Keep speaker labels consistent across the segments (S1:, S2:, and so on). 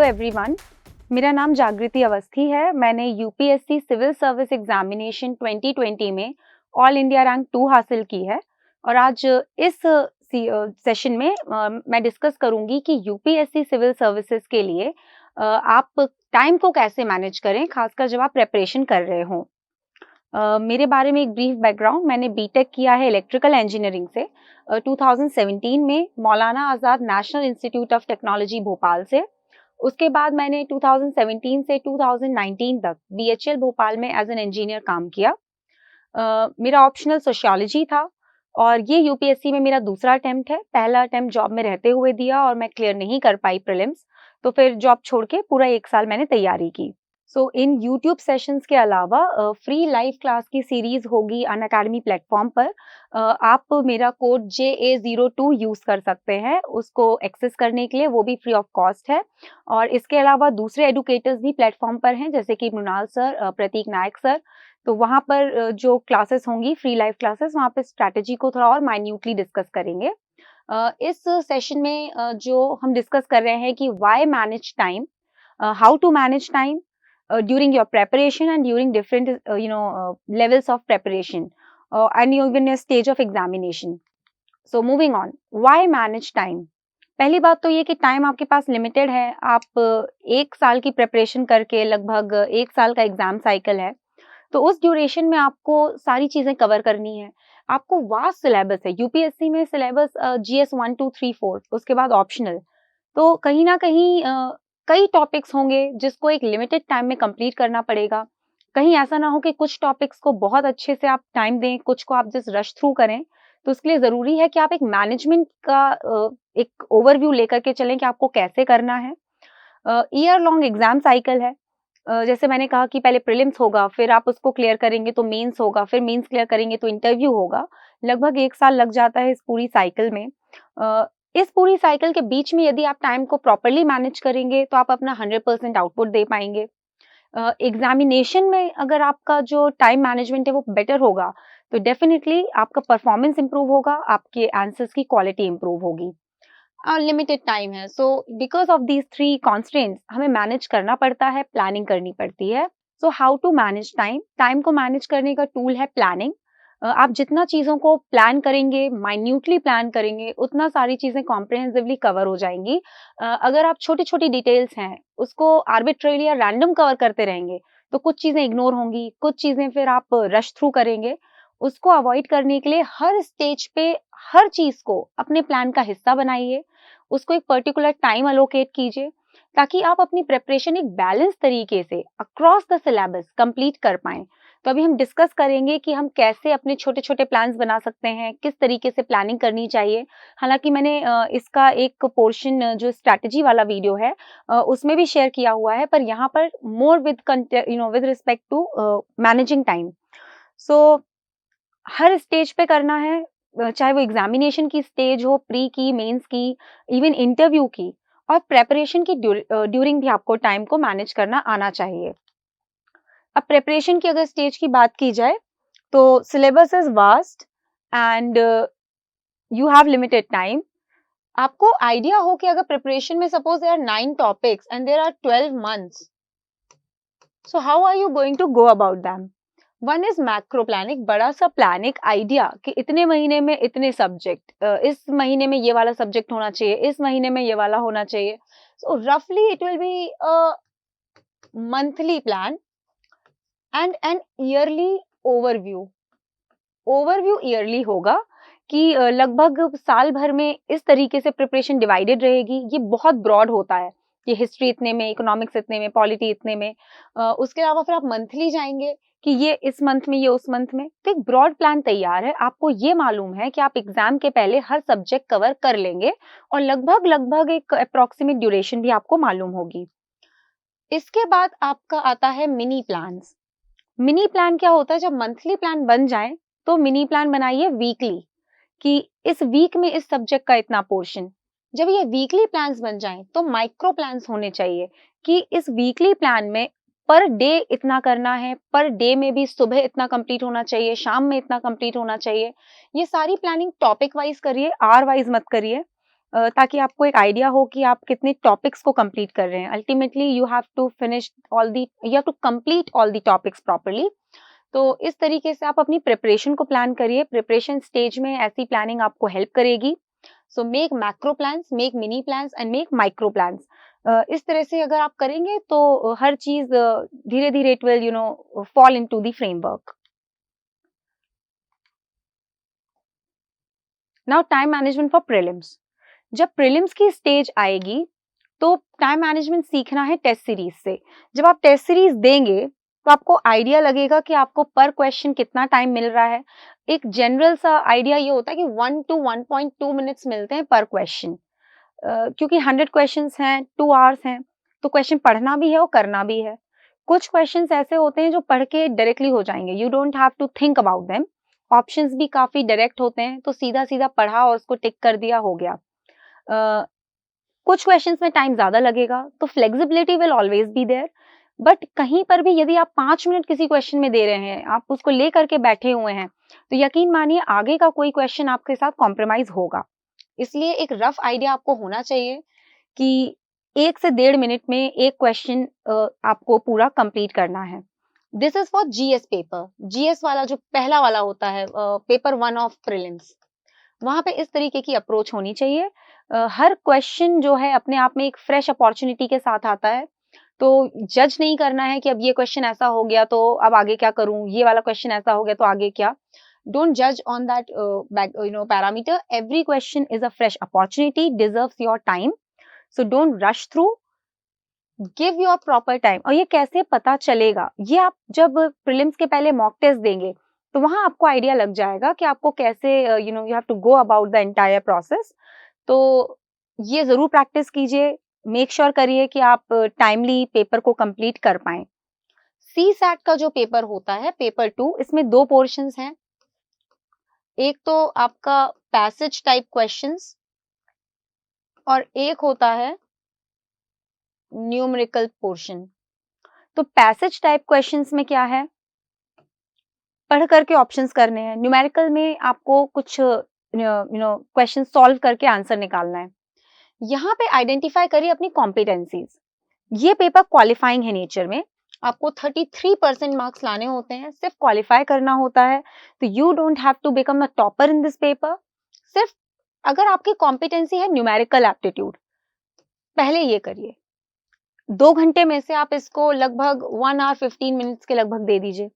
S1: Hello everyone, मेरा नाम जागृति अवस्थी है। मैंने यूपीएससी सिविल सर्विस एग्जामिनेशन 2020 में ऑल इंडिया रैंक 2 हासिल की है और आज इस सेशन में मैं डिस्कस करूंगी कि यूपीएससी सिविल सर्विसेज के लिए आप टाइम को कैसे मैनेज करें, खासकर जब आप प्रेपरेशन कर रहे हों। मेरे बारे में एक ब्रीफ बैकग्राउंड, मैंने बीटेक किया है इलेक्ट्रिकल इंजीनियरिंग से 2017 में Maulana Azad national institute of technology Bhopal से। उसके बाद मैंने 2017 से 2019 तक बीएचईएल भोपाल में एज एन इंजीनियर काम किया। मेरा ऑप्शनल सोशियोलॉजी था और ये यूपीएससी में मेरा दूसरा अटेम्प्ट है। पहला अटेम्प्ट जॉब में रहते हुए दिया और मैं क्लियर नहीं कर पाई प्रीलिम्स, तो फिर जॉब छोड़ के पूरा 1 साल मैंने तैयारी की। सो इन यूट्यूब सेशंस के अलावा फ्री लाइव क्लास की सीरीज होगी अनअकैडमी प्लेटफॉर्म पर। आप मेरा कोड JA02 यूज कर सकते हैं उसको एक्सेस करने के लिए, वो भी फ्री ऑफ कॉस्ट है। और इसके अलावा दूसरे एडुकेटर्स भी प्लेटफॉर्म पर हैं, जैसे कि मृणाल सर, प्रतीक नायक सर। तो वहाँ पर जो क्लासेस होंगी फ्री लाइव क्लासेस, वहाँ पे स्ट्रैटेजी को थोड़ा और माइन्यूटली डिस्कस करेंगे। इस सेशन में जो हम डिस्कस कर रहे हैं कि why manage time, how to manage time during your preparation and during different levels of preparation and even a stage of examination. So moving on, why manage time? पहली बात तो ये कि टाइम आपके पास लिमिटेड है। आप 1 साल की प्रिपरेशन करके लगभग 1 साल का एग्जाम साइकिल है, तो उस ड्यूरेशन में आपको सारी चीजें कवर करनी है। आपको वास्ट सिलेबस है यूपीएससी में, सिलेबस GS 1 2 3 4, उसके बाद ऑप्शनल। तो कहीं ना कहीं कई टॉपिक्स होंगे जिसको एक लिमिटेड टाइम में कंप्लीट करना पड़ेगा। कहीं ऐसा ना हो कि कुछ टॉपिक्स को बहुत अच्छे से आप टाइम दें, कुछ को आप जस्ट रश थ्रू करें। तो उसके लिए जरूरी है कि आप एक मैनेजमेंट का एक ओवरव्यू लेकर के चलें कि आपको कैसे करना है। ईयर लॉन्ग एग्जाम साइकिल है। जैसे मैंने कहा कि पहले प्रीलिम्स होगा, फिर आप उसको क्लियर करेंगे तो मेंस होगा, फिर मेंस क्लियर करेंगे तो इंटरव्यू होगा। लगभग 1 साल लग जाता है इस पूरी साइकिल में। इस पूरी साइकिल के बीच में यदि आप टाइम को प्रॉपर्ली मैनेज करेंगे तो आप अपना 100% आउटपुट दे पाएंगे। एग्जामिनेशन में अगर आपका जो टाइम मैनेजमेंट है वो बेटर होगा तो डेफिनेटली आपका परफॉर्मेंस इंप्रूव होगा, आपके आंसर्स की क्वालिटी इंप्रूव होगी। लिमिटेड टाइम है, so because of these 3 constraints हमें मैनेज करना पड़ता है, प्लानिंग करनी पड़ती है। So how to manage time? Time को मैनेज करने का टूल है प्लानिंग। आप जितना चीजों को प्लान करेंगे, माइन्यूटली प्लान करेंगे, उतना सारी चीजें कॉम्प्रिहेंसिवली कवर हो जाएंगी। अगर आप छोटी छोटी डिटेल्स हैं उसको आर्बिट्रेरी या रैंडम कवर करते रहेंगे तो कुछ चीजें इग्नोर होंगी, कुछ चीजें फिर आप रश थ्रू करेंगे। उसको अवॉइड करने के लिए हर स्टेज पे हर चीज को अपने प्लान का हिस्सा बनाइए, उसको एक पर्टिकुलर टाइम अलोकेट कीजिए ताकि आप अपनी प्रिपरेशन एक बैलेंस तरीके से अक्रॉस द सिलेबस कंप्लीट कर पाएं। तो अभी हम डिस्कस करेंगे कि हम कैसे अपने छोटे छोटे प्लान्स बना सकते हैं, किस तरीके से प्लानिंग करनी चाहिए। हालांकि मैंने इसका एक पोर्शन जो स्ट्रैटेजी वाला वीडियो है उसमें भी शेयर किया हुआ है, पर यहाँ पर more with respect to managing time. So हर स्टेज पे करना है, चाहे वो एग्जामिनेशन की स्टेज हो, प्री की, मेंस की, इवन इंटरव्यू की, और प्रेपरेशन की ड्यूरिंग भी आपको टाइम को मैनेज करना आना चाहिए। अब प्रेपरेशन की अगर स्टेज की बात की जाए तो syllabus is vast and you have limited time. आपको आइडिया हो कि अगर प्रिपरेशन में suppose there are 9 topics and there are 12 months, so how are you going to go about them? One is macro plan, एक बड़ा सा plan, एक idea कि इतने महीने में इतने सब्जेक्ट, इस महीने में ये वाला सब्जेक्ट होना चाहिए, इस महीने में ये वाला होना चाहिए। सो रफली it will be a monthly plan and an yearly overview. Overview yearly होगा कि लगभग साल भर में इस तरीके से प्रिपरेशन डिवाइडेड रहेगी। ये बहुत ब्रॉड होता है कि हिस्ट्री इतने में, इकोनॉमिक्स इतने में, पॉलिटी इतने में। उसके अलावा फिर आप मंथली जाएंगे कि ये इस मंथ में, ये उस मंथ में। तो एक ब्रॉड प्लान तैयार है। आपको ये मालूम है कि आप एग्जाम के पहले हर सब्जेक्ट कवर कर लेंगे और लगभग लगभग एक अप्रोक्सीमेट ड्यूरेशन भी आपको मालूम होगी। इसके बाद आपका आता है मिनी प्लान्स। मिनी प्लान क्या होता है? जब मंथली प्लान बन जाए तो मिनी प्लान बनाइए वीकली कि इस वीक में इस सब्जेक्ट का इतना पोर्शन। जब ये वीकली प्लान्स बन जाएं तो माइक्रो प्लान्स होने चाहिए कि इस वीकली प्लान में पर डे इतना करना है, पर डे में भी सुबह इतना कंप्लीट होना चाहिए, शाम में इतना कंप्लीट होना चाहिए। ये सारी प्लानिंग टॉपिक वाइज करिए, आवर वाइज मत करिए। ताकि आपको एक आइडिया हो कि आप कितने टॉपिक्स को कंप्लीट कर रहे हैं। Ultimately you have to complete all the topics properly. तो इस तरीके से आप अपनी प्रिपरेशन को प्लान करिए। प्रिपरेशन स्टेज में ऐसी प्लानिंग आपको हेल्प करेगी। So make macro plans, make mini plans and make micro plans. इस तरह से अगर आप करेंगे तो हर चीज धीरे धीरे it will fall into the framework. Now time management for prelims. जब प्रीलिम्स की स्टेज आएगी तो टाइम मैनेजमेंट सीखना है टेस्ट सीरीज से। जब आप टेस्ट सीरीज देंगे तो आपको आइडिया लगेगा कि आपको पर क्वेश्चन कितना टाइम मिल रहा है। एक जनरल सा आइडिया ये होता है कि 1 to 1.2 मिनट्स मिलते हैं पर क्वेश्चन। क्योंकि 100 क्वेश्चंस हैं, 2 आवर्स हैं, तो क्वेश्चन पढ़ना भी है और करना भी है। कुछ क्वेश्चंस ऐसे होते हैं जो पढ़ के डायरेक्टली हो जाएंगे, you don't have to think about them. Options भी काफी डायरेक्ट होते हैं, तो सीधा सीधा पढ़ा और उसको टिक कर दिया, हो गया। कुछ क्वेश्चंस में टाइम ज्यादा लगेगा, तो flexibility will always be there. But कहीं पर भी यदि आप 5 मिनट किसी क्वेश्चन में दे रहे हैं, आप उसको लेकर के बैठे हुए हैं, तो यकीन मानिए आगे का कोई क्वेश्चन आपके साथ कॉम्प्रोमाइज होगा। इसलिए एक रफ आइडिया आपको होना चाहिए कि 1 से 1.5 मिनट में एक क्वेश्चन आपको पूरा कंप्लीट करना है। This is for GS paper. GS वाला जो पहला वाला होता है, पेपर 1 ऑफ प्रीलिम्स, वहां पे इस तरीके की अप्रोच होनी चाहिए। हर क्वेश्चन जो है अपने आप में एक फ्रेश अपॉर्चुनिटी के साथ आता है, तो जज नहीं करना है कि अब ये क्वेश्चन ऐसा हो गया तो अब आगे क्या करूं, ये वाला क्वेश्चन ऐसा हो गया तो आगे क्या। Don't judge on that parameter. Every question is a fresh opportunity, deserves your time. So don't rush through. Give your proper time. और ये कैसे पता चलेगा, ये आप जब प्रीलिम्स के पहले मॉक टेस्ट देंगे तो वहां आपको आइडिया लग जाएगा कि आपको कैसे you have to go about the entire process. तो ये जरूर प्रैक्टिस कीजिए। मेक श्योर करिए कि आप टाइमली पेपर को कंप्लीट कर पाएं। सी सैट का जो पेपर होता है, पेपर 2, इसमें 2 पोर्शंस हैं। एक तो आपका पैसेज टाइप क्वेश्चंस और एक होता है न्यूमेरिकल पोर्शन। तो पैसेज टाइप क्वेश्चंस में क्या है, पढ़ करके ऑप्शंस करने हैं। न्यूमेरिकल में आपको कुछ क्वेश्चन सॉल्व करके आंसर निकालना है। यहाँ पे आइडेंटिफाई करिए अपनी कॉम्पिटेंसीज। ये पेपर क्वालिफाइंग है नेचर में, आपको 33% मार्क्स लाने होते हैं, सिर्फ क्वालिफाई करना होता है। तो you don't have to become a topper in this paper. सिर्फ अगर आपकी कॉम्पिटेंसी है न्यूमेरिकल एप्टीट्यूड, पहले ये करिए। 2 घंटे में से आप इसको लगभग 1 आवर 15 मिनट्स के लगभग दे दीजिए,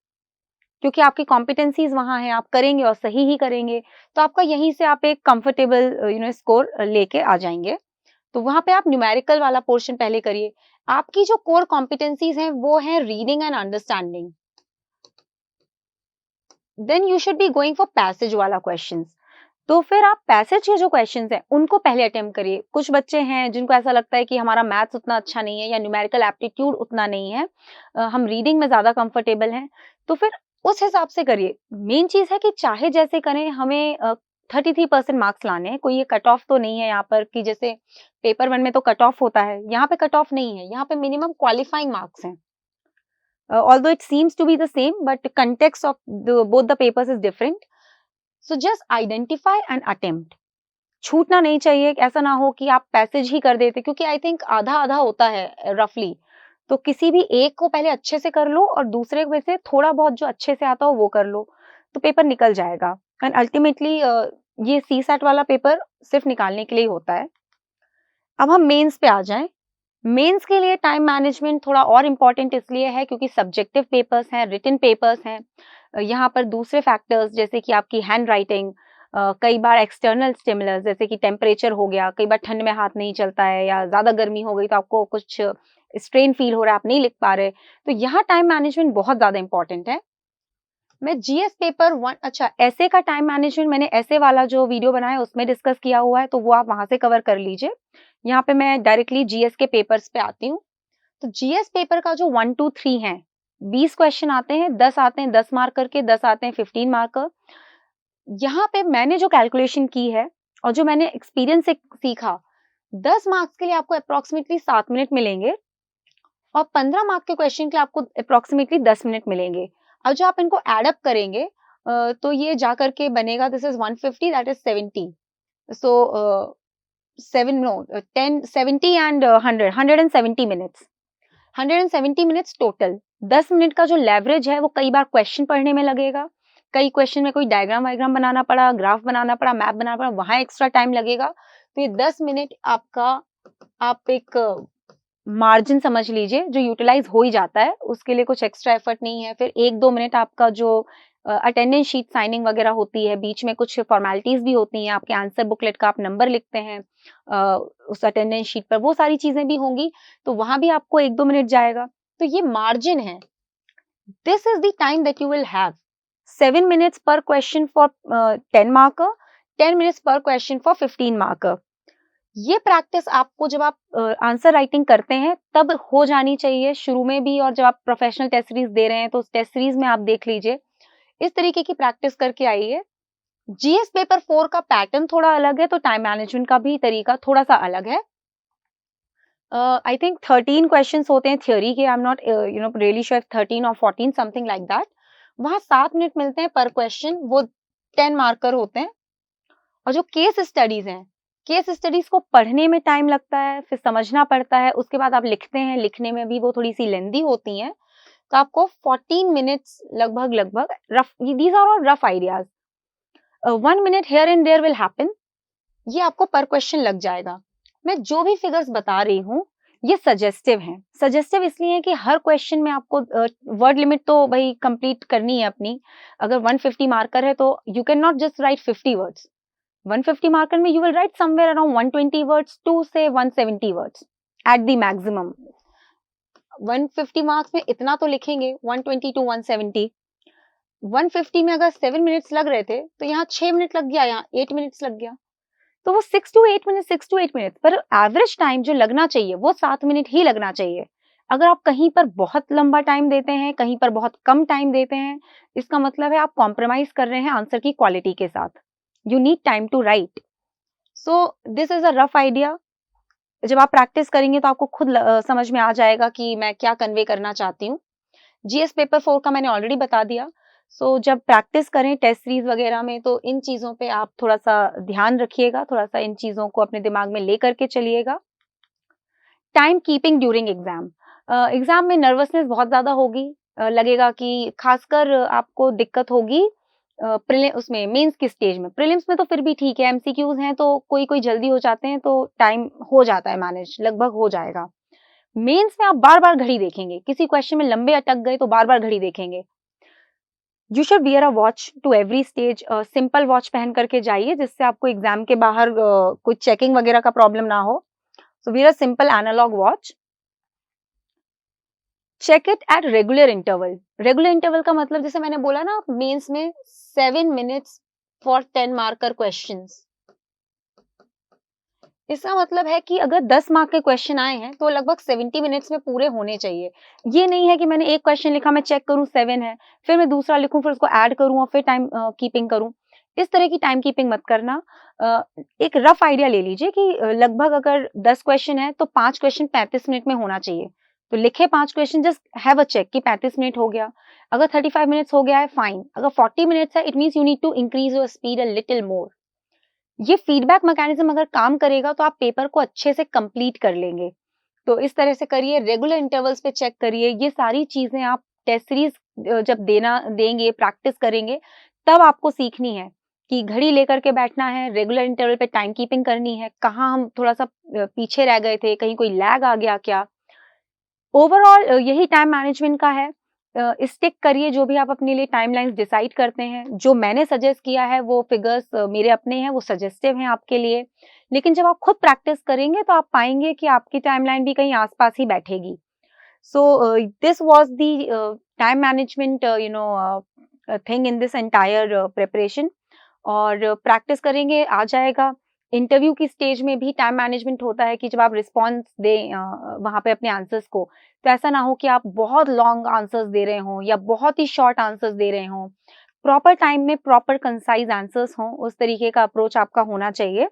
S1: क्योंकि आपकी कॉम्पिटेंसीज वहां है, आप करेंगे और सही ही करेंगे, तो आपका यहीं से आप एक कंफर्टेबल स्कोर लेके आ जाएंगे। तो वहां पे आप न्यूमेरिकल वाला पोर्शन पहले करिए। आपकी जो कोर कॉम्पिटेंसीज हैं वो है reading and understanding. Then you should be going for passage वाला क्वेश्चंस। तो फिर आप पैसेज के जो क्वेश्चंस हैं उनको पहले अटेम्प्ट करिए। कुछ बच्चे हैं जिनको ऐसा लगता है कि हमारा मैथ्स उतना अच्छा नहीं है या न्यूमेरिकल एप्टीट्यूड उतना नहीं है, हम रीडिंग में ज्यादा कंफर्टेबल हैं, तो फिर उस हिसाब से करिए। मेन चीज है कि चाहे जैसे करें, हमें 33% मार्क्स लाने हैं। कोई ये कट ऑफ तो नहीं है यहाँ पर कि जैसे पेपर 1 में तो कट ऑफ होता है, यहाँ पे कट ऑफ नहीं है, यहाँ पे मिनिमम क्वालिफाइंग मार्क्स हैं। Although it seems to be the same, but the context of both the papers is different. So just identify and attempt. छूटना नहीं चाहिए, ऐसा ना हो कि आप पैसेज ही कर देते, क्योंकि आई थिंक आधा आधा होता है रफली। तो किसी भी एक को पहले अच्छे से कर लो और दूसरे में से थोड़ा बहुत जो अच्छे से आता हो वो कर लो, तो पेपर निकल जाएगा। एंड अल्टीमेटली ये सी सैट वाला पेपर सिर्फ निकालने के लिए होता है। अब हम मेंस पे आ जाएं। मेंस के लिए टाइम मैनेजमेंट थोड़ा और इम्पोर्टेंट इसलिए है क्योंकि सब्जेक्टिव पेपर्स हैं, रिटन पेपर्स हैं। यहाँ पर दूसरे फैक्टर्स जैसे कि आपकी हैंड राइटिंग, कई बार एक्सटर्नल स्टिमुलस जैसे कि टेम्परेचर हो गया, कई बार ठंड में हाथ नहीं चलता है या ज्यादा गर्मी हो गई तो आपको कुछ स्ट्रेन फील हो रहा है, आप नहीं लिख पा रहे, तो यहाँ टाइम मैनेजमेंट बहुत ज्यादा इंपॉर्टेंट है। मैं जीएस पेपर 1, अच्छा ऐसे का टाइम मैनेजमेंट मैंने ऐसे वाला जो वीडियो बनाया उसमें डिस्कस किया हुआ है, तो वो आप वहां से कवर कर लीजिए। यहाँ पे मैं डायरेक्टली जीएस के पेपर्स पे आती हूँ। तो जीएस पेपर का जो 1 2 3 है, 20 क्वेश्चन आते हैं, 10 आते हैं 10 मार्क करके, 10 आते हैं 15 मार्कर। यहाँ पे मैंने जो कैलकुलेशन की है और जो मैंने एक्सपीरियंस से सीखा, 10 मार्क्स के लिए आपको अप्रोक्सीमेटली 7 मिनट मिलेंगे और 15 मार्क के क्वेश्चन के लिए आपको अप्रोक्सीमेटली 10 मिनट मिलेंगे। अब जो आप इनको एड अप करेंगे तो ये जा करके बनेगा, this is 150, that is 70। So 10, 70 and 100, 170 minutes, 170 minutes total. 10 minute का जो लेवरेज है वो कई बार क्वेश्चन पढ़ने में लगेगा, कई क्वेश्चन में कोई डायग्राम वायग्राम बनाना पड़ा, ग्राफ बनाना पड़ा, मैप बनाना पड़ा, वहां एक्स्ट्रा टाइम लगेगा। तो ये 10 मिनट आपका, आप एक मार्जिन समझ लीजिए जो यूटिलाइज हो ही जाता है, उसके लिए कुछ एक्स्ट्रा एफर्ट नहीं है। फिर 1-2 मिनट आपका जो अटेंडेंस शीट साइनिंग वगैरह होती है, बीच में कुछ फॉर्मेलिटीज भी होती हैं, आपके आंसर बुकलेट का आप नंबर लिखते हैं उस अटेंडेंस शीट पर, वो सारी चीजें भी होंगी, तो वहां भी आपको 1-2 मिनट जाएगा। तो ये मार्जिन है। This is the time that you will have. 7 minutes पर क्वेश्चन फॉर 10 मार्कर, 10 मिनट्स पर क्वेश्चन फॉर 15 मार्कर। ये प्रैक्टिस आपको जब आप आंसर राइटिंग करते हैं तब हो जानी चाहिए, शुरू में भी, और जब आप प्रोफेशनल टेस्ट सीरीज दे रहे हैं तो उस टेस्ट सीरीज में आप देख लीजिए, इस तरीके की प्रैक्टिस करके आइए। जीएस पेपर 4 का पैटर्न थोड़ा अलग है, तो टाइम मैनेजमेंट का भी तरीका थोड़ा सा अलग है। आई थिंक 13 क्वेश्चंस होते हैं थ्योरी के, I am not really sure 13 और 14 समथिंग लाइक दैट। वहां 7 मिनट मिलते हैं पर क्वेश्चन, वो 10 मार्कर होते हैं। और जो केस स्टडीज हैं, केस स्टडीज को पढ़ने में टाइम लगता है, फिर समझना पड़ता है, उसके बाद आप लिखते हैं, लिखने में भी वो थोड़ी सी लेंदी होती हैं, तो आपको 14 मिनट्स लगभग rough, these are all rough ideas. 1 minute here and there will happen, ये आपको पर क्वेश्चन लग जाएगा। मैं जो भी फिगर्स बता रही हूँ ये सजेस्टिव हैं। सजेस्टिव इसलिए है कि हर क्वेश्चन में आपको वर्ड लिमिट तो भाई कंप्लीट करनी है अपनी। अगर 150 मार्कर है तो you can not just write 50 words. 150 marker में you will write somewhere around 120 words to से 170 words at the maximum. 150 marks में इतना तो लिखेंगे, 120 टू 170। 150 में अगर 7 मिनट्स लग रहे थे तो यहाँ 6 मिनट लग गया, यहाँ 8 मिनट्स लग गया, तो वो 6 टू 8 मिनट, 6 टू 8 मिनट, पर एवरेज टाइम जो लगना चाहिए वो 7 मिनट ही लगना चाहिए। अगर आप कहीं पर बहुत लंबा टाइम देते हैं, कहीं पर बहुत कम टाइम देते हैं, इसका मतलब है आप कॉम्प्रोमाइज कर रहे हैं आंसर की क्वालिटी के साथ। You need time to write. So this is a rough idea. जब आप प्रैक्टिस करेंगे तो आपको खुद समझ में आ जाएगा कि मैं क्या कन्वे करना चाहती हूँ। जीएस पेपर 4 का मैंने ऑलरेडी बता दिया। सो जब प्रैक्टिस करें टेस्ट सीरीज वगैरह में तो इन चीजों पे आप थोड़ा सा ध्यान रखिएगा, थोड़ा सा इन चीजों को अपने दिमाग में लेकर के चलिएगा। Time keeping during exam, exam में नर्वसनेस बहुत ज्यादा होगी, लगेगा कि खासकर आपको दिक्कत होगी उसमें मेंस की स्टेज में। प्रीलिम्स में तो फिर भी ठीक है, एमसीक्यूज हैं तो कोई कोई जल्दी हो जाते हैं तो टाइम हो जाता है मैनेज, लगभग हो जाएगा। मेंस में आप बार बार घड़ी देखेंगे, किसी क्वेश्चन में लंबे अटक गए तो बार बार घड़ी देखेंगे। You should wear a watch to every stage, simple watch पहन करके जाइए जिससे आपको एग्जाम के बाहर कुछ चेकिंग वगैरह का प्रॉब्लम ना हो। So wear a simple analog watch. Check it at regular interval. Regular interval का मतलब जैसे मैंने बोला ना, मेंस में 7 मिनट्स फॉर 10 मार्कर क्वेश्चंस। इसका मतलब है कि अगर 10 मार्क के क्वेश्चन आए हैं तो लगभग 70 मिनट्स में पूरे होने चाहिए। ये नहीं है कि मैंने एक क्वेश्चन लिखा, मैं चेक करूं 7 है, फिर मैं दूसरा लिखूं, फिर उसको ऐड करूं और फिर टाइम कीपिंग करूं। इस तरह की टाइम कीपिंग मत करना। एक रफ आइडिया ले लीजिए कि लगभग अगर 10 क्वेश्चन है तो 5 क्वेश्चन 35 मिनट में होना चाहिए। तो लिखे 5 question, just have a check कि 35 मिनट हो गया। अगर 35 मिनट्स हो गया है, फाइन। अगर 40 मिनट्स है, it means you need to increase your speed a little more. ये फीडबैक मैकेनिज्म अगर काम करेगा तो आप पेपर को अच्छे से कंप्लीट कर लेंगे। तो इस तरह से करिए, रेगुलर इंटरवल्स पे चेक करिए। ये सारी चीजें आप टेस्ट सीरीज जब देंगे, प्रैक्टिस करेंगे, तब आपको सीखनी है कि घड़ी लेकर के बैठना है, रेगुलर इंटरवल पे टाइम कीपिंग करनी है, कहाँ हम थोड़ा सा पीछे रह गए थे, कहीं कोई लैग आ गया क्या। ओवरऑल यही टाइम मैनेजमेंट का है। स्टिक करिए जो भी आप अपने लिए टाइमलाइंस डिसाइड करते हैं। जो मैंने सजेस्ट किया है वो फिगर्स मेरे अपने हैं, वो सजेस्टिव हैं आपके लिए, लेकिन जब आप खुद प्रैक्टिस करेंगे तो आप पाएंगे कि आपकी टाइमलाइन भी कहीं आसपास ही बैठेगी। So this was the time management thing in this entire preparation. और प्रैक्टिस करेंगे आ जाएगा। इंटरव्यू की स्टेज में भी टाइम मैनेजमेंट होता है कि जब आप रिस्पॉन्स दें वहां पे अपने आंसर्स को, तो ऐसा ना हो कि आप बहुत लॉन्ग आंसर्स दे रहे हों या बहुत ही शॉर्ट आंसर्स दे रहे हों। प्रॉपर टाइम में प्रॉपर कंसाइज आंसर्स हों, उस तरीके का अप्रोच आपका होना चाहिए।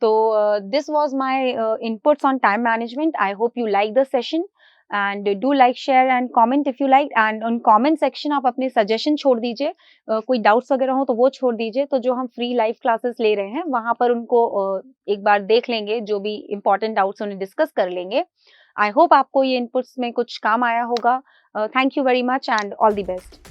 S1: तो this was my inputs on time management. I hope you like the session. And do like share and comment if you like, and उन कमेंट सेक्शन आप अपने सजेशन छोड़ दीजिए, कोई डाउट्स वगैरह हो तो वो छोड़ दीजिए, तो जो हम फ्री लाइव क्लासेस ले रहे हैं वहाँ पर उनको एक बार देख लेंगे, जो भी इम्पोर्टेंट डाउट्स उन्हें डिस्कस कर लेंगे। आई होप आपको ये इनपुट्स में कुछ काम आया होगा। Thank you very much and all the best.